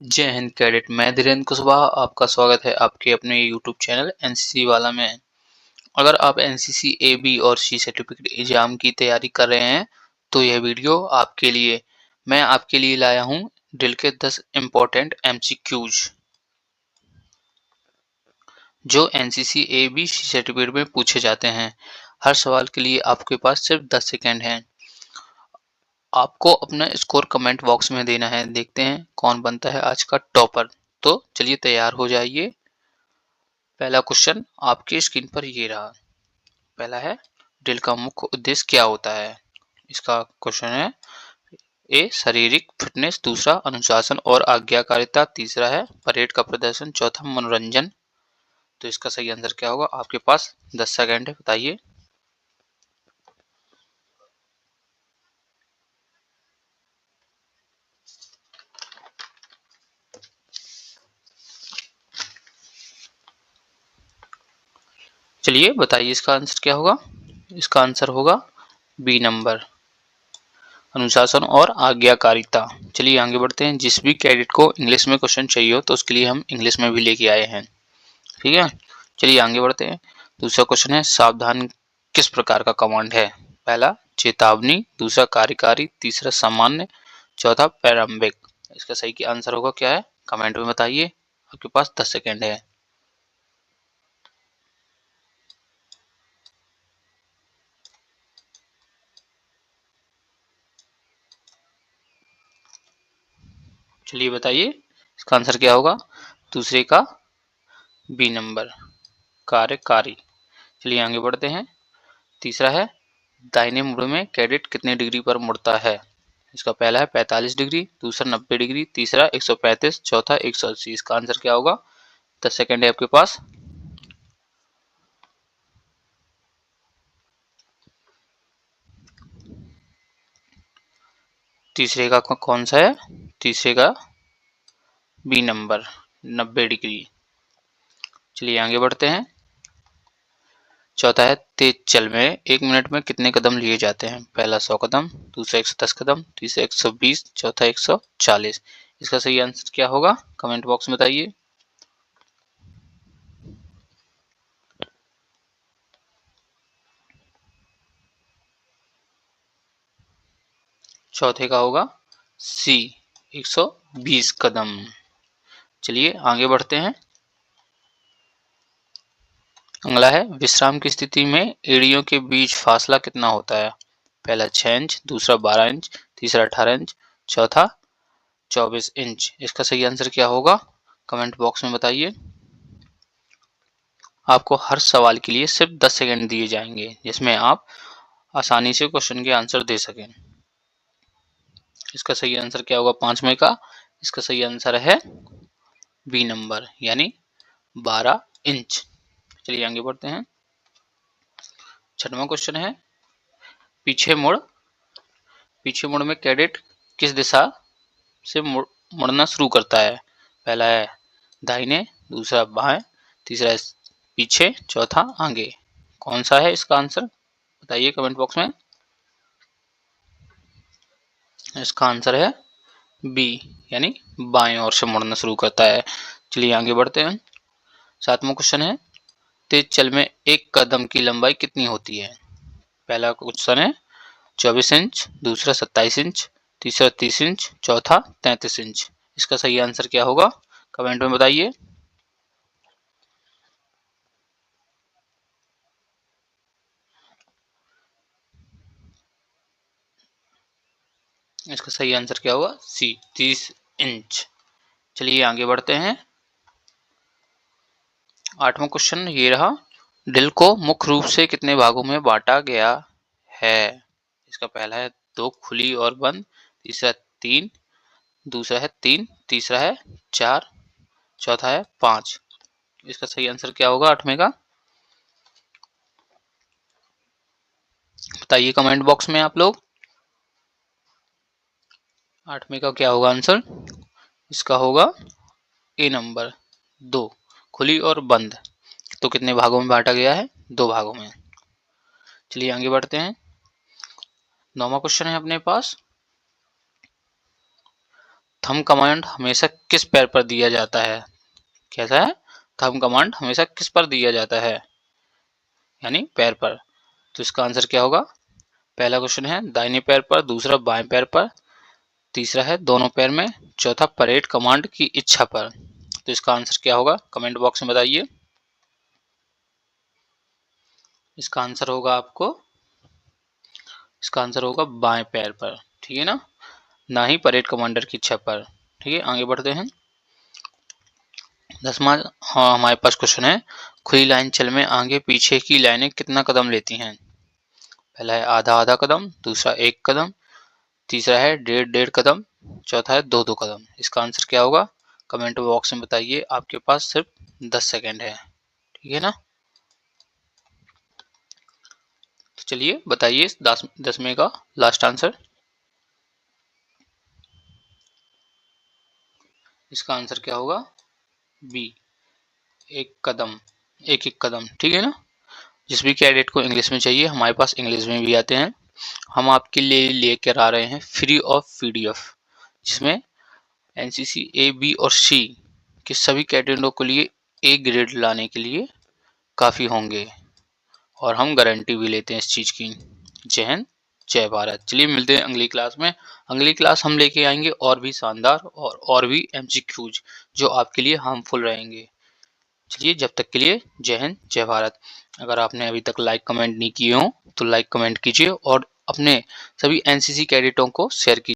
जय हिंद कैडेट। मैं धीरेन्द्र कुशवाहा, आपका स्वागत है आपके अपने यूट्यूब चैनल एनसीसी वाला में। अगर आप एनसीसी ए बी और सी सर्टिफिकेट एग्जाम की तैयारी कर रहे हैं तो यह वीडियो आपके लिए। मैं आपके लिए लाया हूं ड्रिल के 10 इम्पोर्टेंट एमसीक्यूज जो NCC A B C certificate में पूछे जाते हैं। हर सवाल के लिए आपके पास सिर्फ 10 सेकेंड हैं। आपको अपना स्कोर कमेंट बॉक्स में देना है। देखते हैं कौन बनता है आज का टॉपर। तो चलिए तैयार हो जाइए। पहला क्वेश्चन आपकी स्क्रीन पर ये रहा। पहला है, ड्रिल का मुख्य उद्देश्य क्या होता है? इसका क्वेश्चन है ए शारीरिक फिटनेस, दूसरा अनुशासन और आज्ञाकारिता, तीसरा है परेड का प्रदर्शन, चौथा मनोरंजन। तो इसका सही आंसर क्या होगा? आपके पास 10 सेकेंड है, बताइए। चलिए बताइए इसका आंसर क्या होगा। इसका आंसर होगा बी नंबर, अनुशासन और आज्ञाकारिता। चलिए आगे बढ़ते हैं। जिस भी कैडेट को इंग्लिश में क्वेश्चन चाहिए हो तो उसके लिए हम इंग्लिश में भी लेके आए हैं। ठीक है, चलिए आगे बढ़ते हैं। दूसरा क्वेश्चन है, सावधान किस प्रकार का कमांड है? पहला चेतावनी, दूसरा कार्यकारी, तीसरा सामान्य, चौथा प्रारंभिक। इसका सही की आंसर होगा क्या है? कमेंट में बताइए। आपके पास 10 सेकेंड है। चलिए बताइए इसका आंसर क्या होगा। दूसरे का बी नंबर, कार्यकारी। चलिए आगे बढ़ते हैं। तीसरा है, दाहिने मुड़ में कैडेट कितने डिग्री पर मुड़ता है? इसका पहला है 45 डिग्री, दूसरा 90 डिग्री, तीसरा 135, चौथा 180। इसका आंसर क्या होगा? 10 सेकेंड है आपके पास। तीसरे का कौन सा है? तीसरे का बी नंबर, 90 डिग्री। चलिए आगे बढ़ते हैं। चौथा है, तेज चल में 1 मिनट में कितने कदम लिए जाते हैं? पहला 100 कदम, दूसरा 110 कदम, तीसरा 120, चौथा 140। इसका सही आंसर क्या होगा? कमेंट बॉक्स में बताइए। चौथे का होगा सी, 120 कदम। चलिए आगे बढ़ते हैं। अगला है, विश्राम की स्थिति में एड़ियों के बीच फासला कितना होता है? पहला 6 इंच, दूसरा 12 इंच, तीसरा 18 इंच, चौथा 24 इंच। इसका सही आंसर क्या होगा? कमेंट बॉक्स में बताइए। आपको हर सवाल के लिए सिर्फ 10 सेकंड दिए जाएंगे जिसमें आप आसानी से क्वेश्चन के आंसर दे सकें। इसका सही आंसर क्या होगा पांचवें का? इसका सही आंसर है बी नंबर, यानी 12 इंच। चलिए आगे बढ़ते हैं। छठवां क्वेश्चन है, पीछे मुड़। पीछे मुड़ में कैडेट किस दिशा से मुड़ना शुरू करता है? पहला है दाहिने, दूसरा बाएं, तीसरा पीछे, चौथा आगे। कौन सा है इसका आंसर? बताइए कमेंट बॉक्स में। इसका आंसर है बी, यानी बाएं ओर से मुड़ना शुरू करता है। चलिए आगे बढ़ते हैं। सातवां क्वेश्चन है, तेज चल में एक कदम की लंबाई कितनी होती है? पहला क्वेश्चन है 24 इंच, दूसरा 27 इंच, तीसरा 30 इंच, चौथा 33 इंच। इसका सही आंसर क्या होगा? कमेंट में बताइए। इसका सही आंसर क्या होगा? सी, 30 इंच। चलिए आगे बढ़ते हैं। आठवां क्वेश्चन ये रहा, ड्रिल को मुख्य रूप से कितने भागों में बांटा गया है? इसका पहला है 2 खुली और बंद, तीसरा 3, दूसरा है 3, तीसरा है 4, चौथा है 5। इसका सही आंसर क्या होगा आठवें का? बताइए कमेंट बॉक्स में आप लोग। आठवें का क्या होगा आंसर? इसका होगा ए नंबर, 2 खुली और बंद। तो कितने भागों में बांटा गया है? 2 भागों में। चलिए आगे बढ़ते हैं। नौवां क्वेश्चन है अपने पास, थंब कमांड हमेशा किस पैर पर दिया जाता है? कैसा है? थंब कमांड हमेशा किस पर दिया जाता है? यानी पैर पर। तो इसका आंसर क्या होगा? पहला क्वेश्चन है दाहिने पैर पर, दूसरा बाएं पैर पर, तीसरा है दोनों पैर में, चौथा परेड कमांड की इच्छा पर। तो इसका आंसर क्या होगा? कमेंट बॉक्स में बताइए। इसका आंसर होगा बाएं पैर पर, ठीक है ना ही परेड कमांडर की इच्छा पर। ठीक है, आगे बढ़ते हैं। 10वां हमारे पास क्वेश्चन है, खुली लाइन चल में आगे पीछे की लाइनें कितना कदम लेती हैं? पहला है आधा आधा कदम, दूसरा 1 कदम, तीसरा है 1.5 कदम, चौथा है 2 कदम। इसका आंसर क्या होगा? कमेंट बॉक्स में बताइए। आपके पास सिर्फ 10 सेकेंड है, ठीक है ना। तो चलिए बताइए 10वें का लास्ट आंसर। इसका आंसर क्या होगा? बी, 1 कदम, एक कदम, ठीक है ना। जिस भी कैडेट को इंग्लिश में चाहिए, हमारे पास इंग्लिश में भी आते हैं। हम आपके लिए लेकर आ रहे हैं फ्री ऑफ पीडीएफ, जिसमें एनसीसी ए, बी और सी के सभी कैडेटों के लिए ए ग्रेड लाने के लिए काफ़ी होंगे, और हम गारंटी भी लेते हैं इस चीज़ की। जय हिंद, जय भारत। चलिए मिलते हैं अगली क्लास में। अगली क्लास हम लेके आएंगे और भी शानदार और भी एमसीक्यूज जो आपके लिए हार्मफुल रहेंगे। चलिए जब तक के लिए जय हिंद, जय भारत। अगर आपने अभी तक लाइक कमेंट नहीं किए हो तो लाइक कमेंट कीजिए और अपने सभी एनसीसी कैडेटों को शेयर कीजिए।